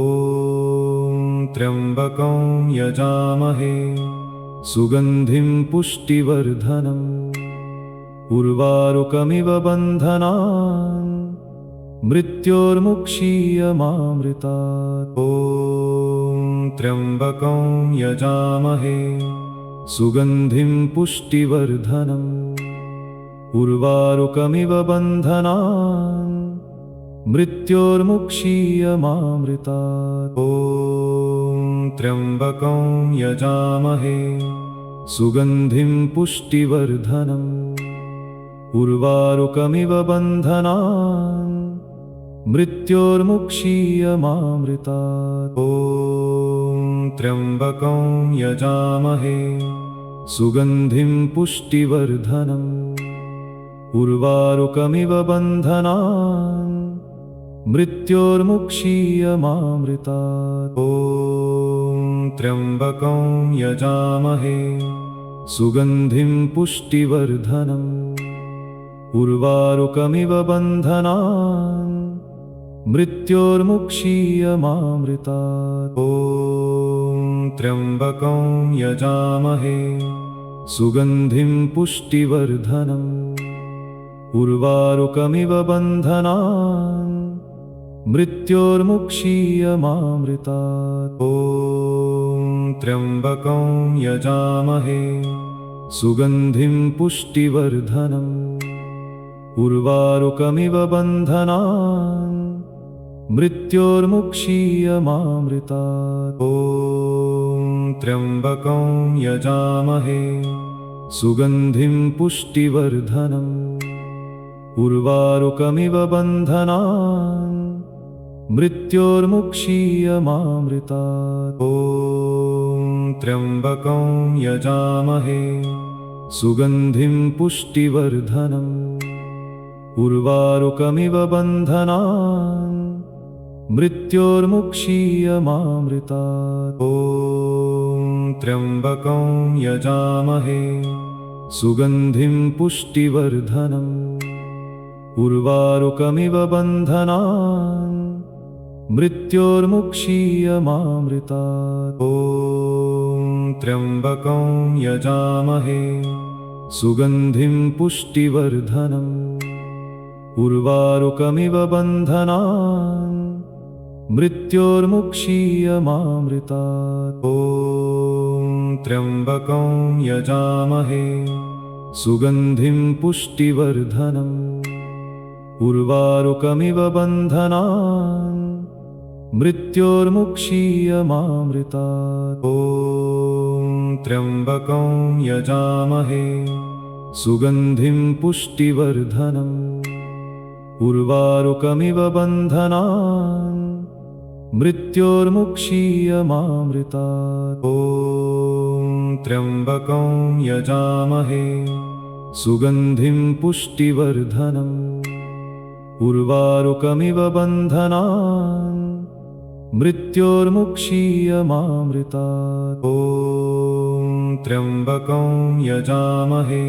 त्र्यम्बकं यजामहे सुगन्धिं पुष्टिवर्धनम् उर्वारुकमिव बन्धनान् मृत्योर्मुक्षीयमामृतात्। ॐ त्र्यम्बकं यजामहे सुगन्धिं पुष्टिवर्धनम् उर्वारुकमिव बन्धनान् मृत्योर्मुक्षीयमामृतात्। ॐ त्र्यम्बकं यजामहे सुगन्धिं पुष्टिवर्धनम् उर्वारुकमिव बन्धनान् मृत्योर्मुक्षीयमामृतात्। ॐ त्र्यम्बकं यजामहे सुगन्धिं पुष्टिवर्धनम् उर्वारुकमिव बन्धनान् मृत्योर्मुक्षीयमामृतात्। ॐ त्र्यम्बकं यजामहे सुगन्धिं पुष्टिवर्धनम् उर्वारुकमिव बन्धनान् मृत्योर्मुक्षीयमामृतात्। ॐ त्र्यम्बकं यजामहे सुगन्धिं पुष्टिवर्धनम् उर्वारुकमिव बन्धनान् मृत्योर्मुक्षीयमामृतात्। ॐ त्र्यम्बकं यजामहे सुगन्धिं पुष्टिवर्धनम् उर्वारुकमिव बन्धनान् मृत्योर्मुक्षीयमामृतात्। ॐ त्र्यम्बकं यजामहे सुगन्धिं पुष्टिवर्धनम् उर्वारुकमिव बन्धनान् मृत्योर्मुक्षीयमामृतात्। ॐ त्र्यम्बकं यजामहे सुगन्धिं पुष्टिवर्धनम् उर्वारुकमिव बन्धनान् मृत्योर्मुक्षीयमामृतात्। ॐ त्र्यम्बकं यजामहे सुगन्धिं पुष्टिवर्धनम् उर्वारुकमिव बन्धनान् मृत्योर्मुक्षीयमामृतात्। ॐ त्र्यम्बकं यजामहे सुगन्धिं पुष्टिवर्धनम् उर्वारुकमिव बन्धनान् मृत्योर्मुक्षीयमामृतात्। ॐ त्र्यम्बकं यजामहे सुगन्धिं पुष्टिवर्धनम् उर्वारुकमिव बन्धनान् मृत्योर्मुक्षीयमामृतात्। ॐ त्र्यम्बकं यजामहे सुगन्धिं पुष्टिवर्धनम् उर्वारुकमिव बन्धनान् मृत्योर्मुक्षीयमामृतात्। ॐ त्र्यम्बकं यजामहे सुगन्धिं पुष्टिवर्धनम् उर्वारुकमिव बन्धनान् मृत्योर्मुक्षीयमामृतात्। ॐ त्र्यम्बकं यजामहे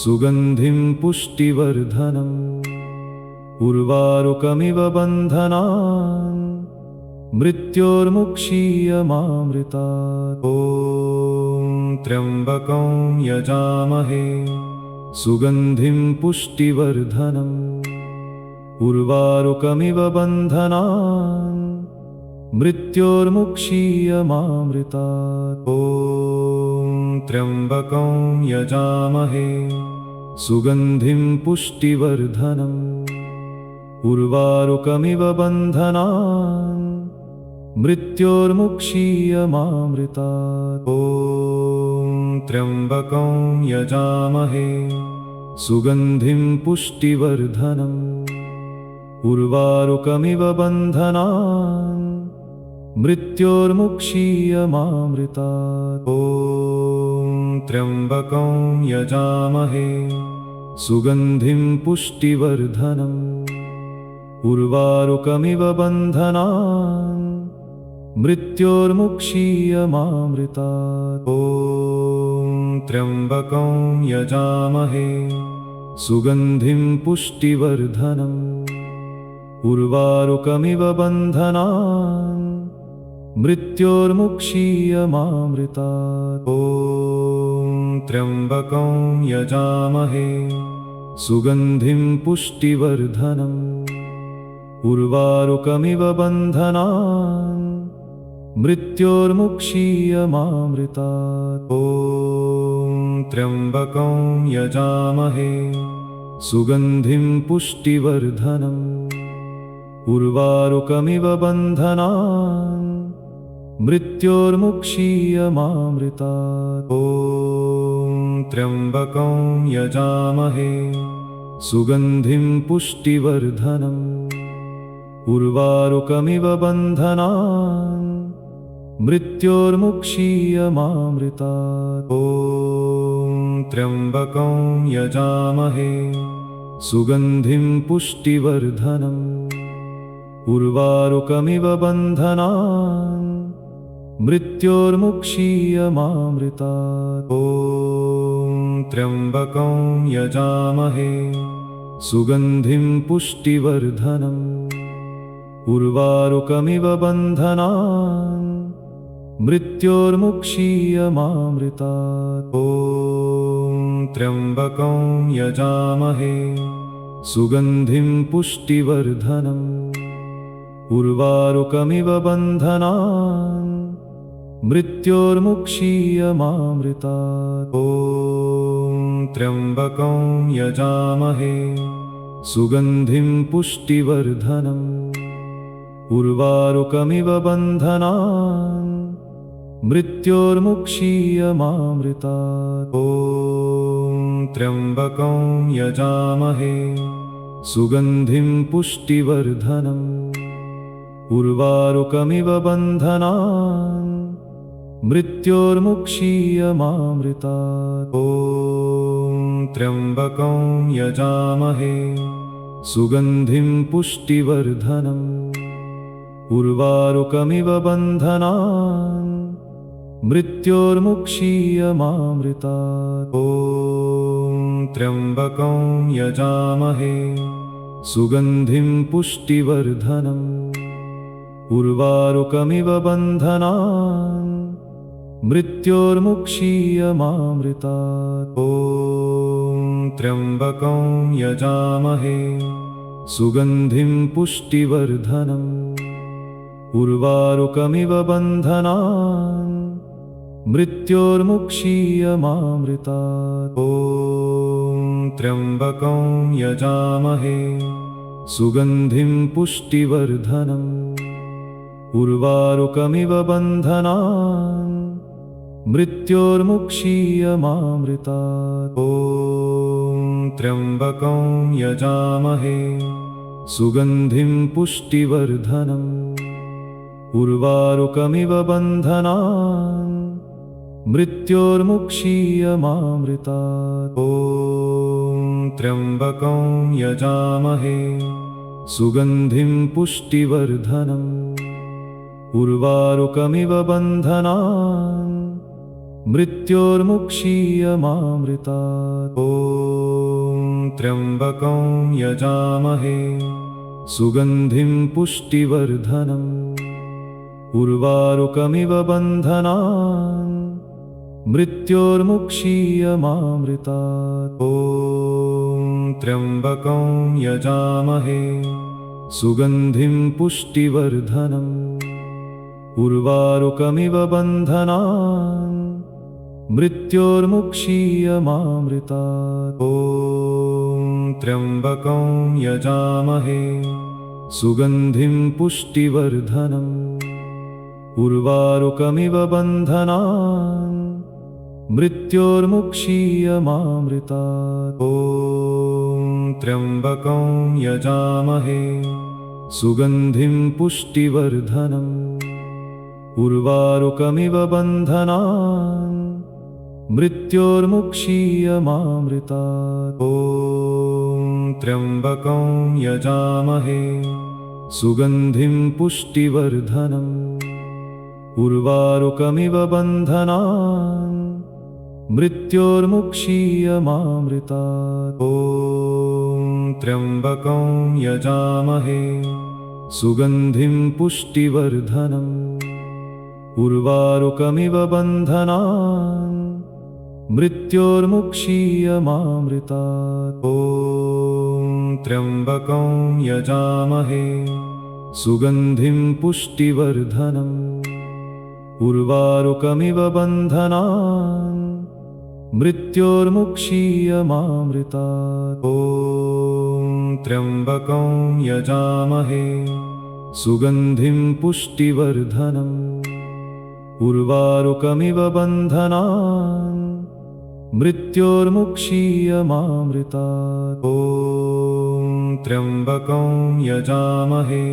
सुगन्धिं पुष्टिवर्धनम् उर्वारुकमिव बन्धनान् मृत्योर्मुक्षीयमामृतात्। ॐ त्र्यम्बकं यजामहे सुगन्धिं पुष्टिवर्धनम् उर्वारुकमिव बन्धनान् मृत्योर्मुक्षीयमामृतात्। ॐ त्र्यम्बकं यजामहे सुगन्धिं पुष्टिवर्धनम् उर्वारुकमिव बन्धनान् मृत्योर्मुक्षीयमामृतात्। ॐ त्र्यम्बकं यजामहे सुगन्धिं पुष्टिवर्धनम् उर्वारुकमिव बन्धनान् मृत्योर्मुक्षीयमामृतात्। ॐ त्र्यम्बकं यजामहे सुगन्धिं पुष्टिवर्धनम् उर्वारुकमिव बन्धनान् मृत्योर्मुक्षीयमामृतात्। ॐ त्र्यम्बकं यजामहे सुगन्धिं पुष्टिवर्धनम् उर्वारुकमिव बन्धनान् मृत्योर्मुक्षीयमामृतात्। ॐ त्र्यम्बकं यजामहे सुगन्धिं पुष्टिवर्धनम् उर्वारुकमिव बन्धनान् मृत्योर्मुक्षीयमामृतात्। ॐ त्र्यम्बकं यजामहे सुगन्धिं पुष्टिवर्धनम् उर्वारुकमिव बन्धनान् मृत्योर्मुक्षीयमामृतात्। ॐ त्र्यम्बकं यजामहे सुगन्धिं पुष्टिवर्धनम् उर्वारुकमिव बन्धनान् मृत्योर्मुक्षीयमामृतात्। ॐ त्र्यम्बकं यजामहे सुगन्धिं पुष्टिवर्धनम् उर्वारुकमिव बन्धनान् मृत्योर्मुक्षीयमामृतात्। ॐ त्र्यम्बकं यजामहे सुगन्धिं पुष्टिवर्धनम् उर्वारुकमिव बन्धनान् मृत्योर्मुक्षीयमामृतात्। ॐ त्र्यम्बकं यजामहे सुगन्धिं पुष्टिवर्धनम् उर्वारुकमिव बन्धनान् मृत्योर्मुक्षीयमामृतात्। ॐ त्र्यम्बकं यजामहे सुगन्धिं पुष्टिवर्धनम् उर्वारुकमिव बन्धनान् मृत्योर्मुक्षीयमामृतात्। ॐ त्र्यम्बकं यजामहे सुगन्धिं पुष्टिवर्धनम् उर्वारुकमिव बन्धनान् मृत्योर्मुक्षीयमामृतात्। ॐ त्र्यम्बकं यजामहे सुगन्धिं पुष्टिवर्धनम् उर्वारुकमिव बन्धनान् मृत्योर्मुक्षीयमामृतात्। ॐ त्र्यम्बकं यजामहे सुगन्धिं पुष्टिवर्धनम् उर्वारुकमिव बन्धनान् मृत्योर्मुक्षीयमामृतात्। ॐ त्र्यम्बकं यजामहे सुगन्धिं पुष्टिवर्धनम् उर्वारुकमिव बन्धनान् मृत्योर्मुक्षीयमामृतात्। ॐ त्र्यम्बकं यजामहे सुगन्धिं पुष्टिवर्धनम् उर्वारुकमिव बन्धनान् मृत्योर्मुक्षीयमामृतात्। ॐ त्र्यम्बकं यजामहे सुगन्धिं पुष्टिवर्धनम् उर्वारुकमिव बन्धनान् मृत्योर्मुक्षीयमामृतात्। ॐ त्र्यम्बकं यजामहे सुगन्धिं पुष्टिवर्धनम् उर्वारुकमिव बन्धनान् मृत्योर्मुक्षीयमामृतात्। ॐ त्र्यम्बकं यजामहे सुगन्धिं पुष्टिवर्धनम् उर्वारुकमिव बन्धनान् मृत्योर्मुक्षीयमामृतात्। ॐ त्र्यम्बकं यजामहे सुगन्धिं पुष्टिवर्धनम् उर्वारुकमिव बन्धनान् मृत्योर्मुक्षीयमामृतात्। ॐ त्र्यम्बकं यजामहे सुगन्धिं पुष्टिवर्धनम् उर्वारुकमिव बन्धनान् मृत्योर्मुक्षीयमामृतात्। ॐ त्र्यम्बकं यजामहे सुगन्धिं पुष्टिवर्धनम् उर्वारुकमिव बन्धनान् मृत्योर्मुक्षीयमामृतात्। ॐ त्र्यम्बकं यजामहे सुगन्धिं पुष्टिवर्धनम् उर्वारुकमिव बन्धनान् मृत्योर्मुक्षीयमामृतात्। ॐ त्र्यम्बकं यजामहे सुगन्धिं पुष्टिवर्धनम् उर्वारुकमिव बन्धनान् मृत्योर्मुक्षीयमामृतात्। ॐ त्र्यम्बकं यजामहे सुगन्धिं पुष्टिवर्धनम् उर्वारुकमिव बन्धनान् मृत्योर्मुक्षीयमामृतात्। ॐ त्र्यम्बकं यजामहे सुगन्धिं पुष्टिवर्धनम् उर्वारुकमिव बन्धनान् मृत्योर्मुक्षीयमामृतात्। ॐ त्र्यम्बकं यजामहे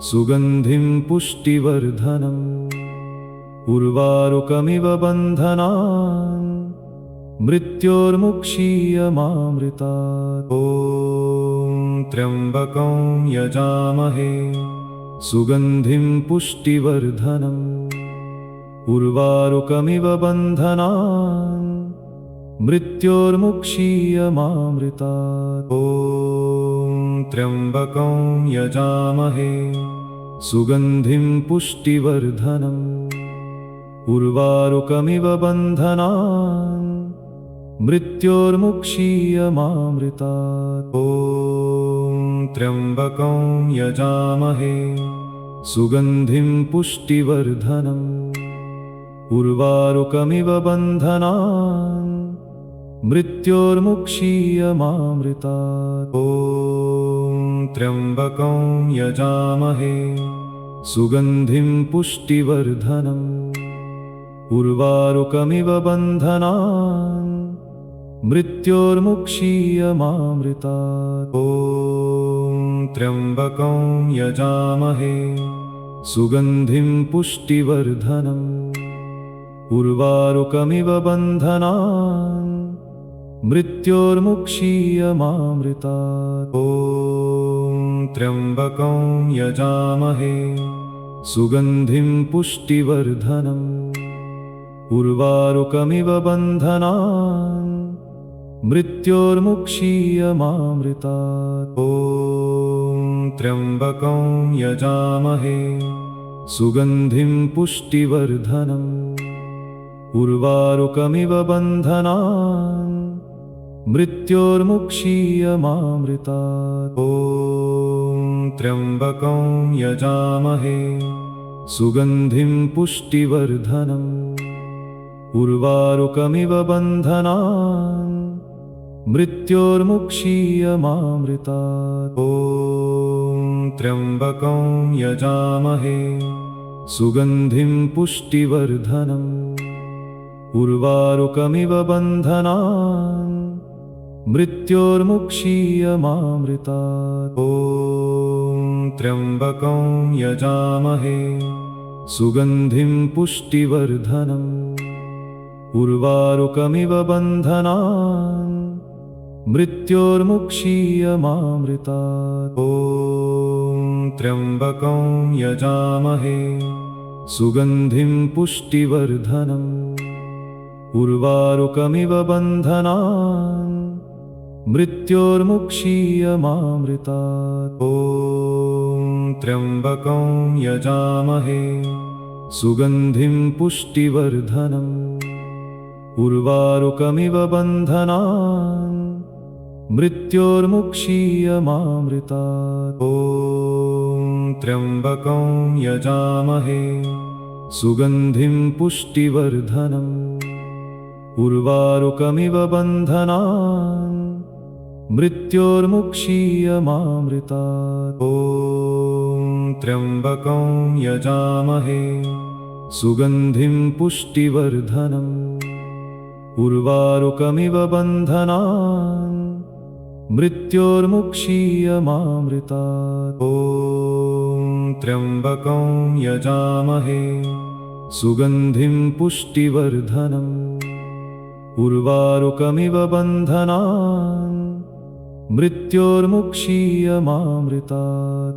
सुगन्धिं पुष्टिवर्धनम् उर्वारुकमिव बन्धनान् मृत्योर्मुक्षीयमामृतात्। ॐ त्र्यम्बकं यजामहे सुगन्धिं पुष्टिवर्धनम् उर्वारुकमिव बन्धनान् मृत्योर्मुक्षीयमामृतात्। ॐ त्र्यम्बकं यजामहे सुगन्धिं पुष्टिवर्धनम् उर्वारुकमिव बन्धनान् मृत्योर्मुक्षीयमामृतात्। ॐ त्र्यम्बकं यजामहे सुगन्धिं पुष्टिवर्धनम् उर्वारुकमिव बन्धनान् मृत्योर्मुक्षीयमामृतात्। ॐ त्र्यम्बकं यजामहे सुगन्धिं पुष्टिवर्धनम् उर्वारुकमिव बन्धनान् मृत्योर्मुक्षीयमामृतात्। ॐ त्र्यम्बकं यजामहे सुगन्धिं पुष्टिवर्धनम् उर्वारुकमिव बन्धनान् मृत्योर्मुक्षीयमामृतात्। ॐ त्र्यम्बकं यजामहे सुगन्धिं पुष्टिवर्धनम् उर्वारुकमिव बन्धनान् मृत्योर्मुक्षीयमामृतात्। ॐ त्र्यम्बकं यजामहे सुगन्धिं पुष्टिवर्धनम् उर्वारुकमिव बन्धनान् मृत्योर्मुक्षीयमामृतात्। ॐ त्र्यम्बकं यजामहे सुगन्धिं पुष्टिवर्धनम् उर्वारुकमिव बन्धनान् मृत्योर्मुक्षीयमामृतात्। ॐ त्र्यम्बकं यजामहे सुगन्धिं पुष्टिवर्धनम् उर्वारुकमिव बन्धनान् मृत्योर्मुक्षीयमामृतात्। ॐ त्र्यम्बकं यजामहे सुगन्धिं पुष्टिवर्धनम् उर्वारुकमिव बन्धनान् मृत्योर्मुक्षीयमामृतात्। ॐ त्र्यम्बकं यजामहे सुगन्धिं पुष्टिवर्धनम् उर्वारुकमिव बन्धनान् मृत्योर्मुक्षीयमामृतात्। ॐ त्र्यम्बकं यजामहे सुगन्धिं पुष्टिवर्धनम् उर्वारुकमिव बन्धनान् मृत्योर्मुक्षीयमामृतात्। ॐ त्र्यम्बकं यजामहे सुगन्धिं पुष्टिवर्धनम् उर्वारुकमिव बन्धनान् मृत्योर्मुक्षीयमामृतात्। ॐ त्र्यम्बकं यजामहे सुगन्धिं पुष्टिवर्धनम् उर्वारुकमिव बन्धनान् मृत्योर्मुक्षीयमामृतात्। ॐ त्र्यम्बकं यजामहे सुगन्धिं पुष्टिवर्धनम् उर्वारुकमिव बन्धनान् मृत्योर्मुक्षीयमामृतात्।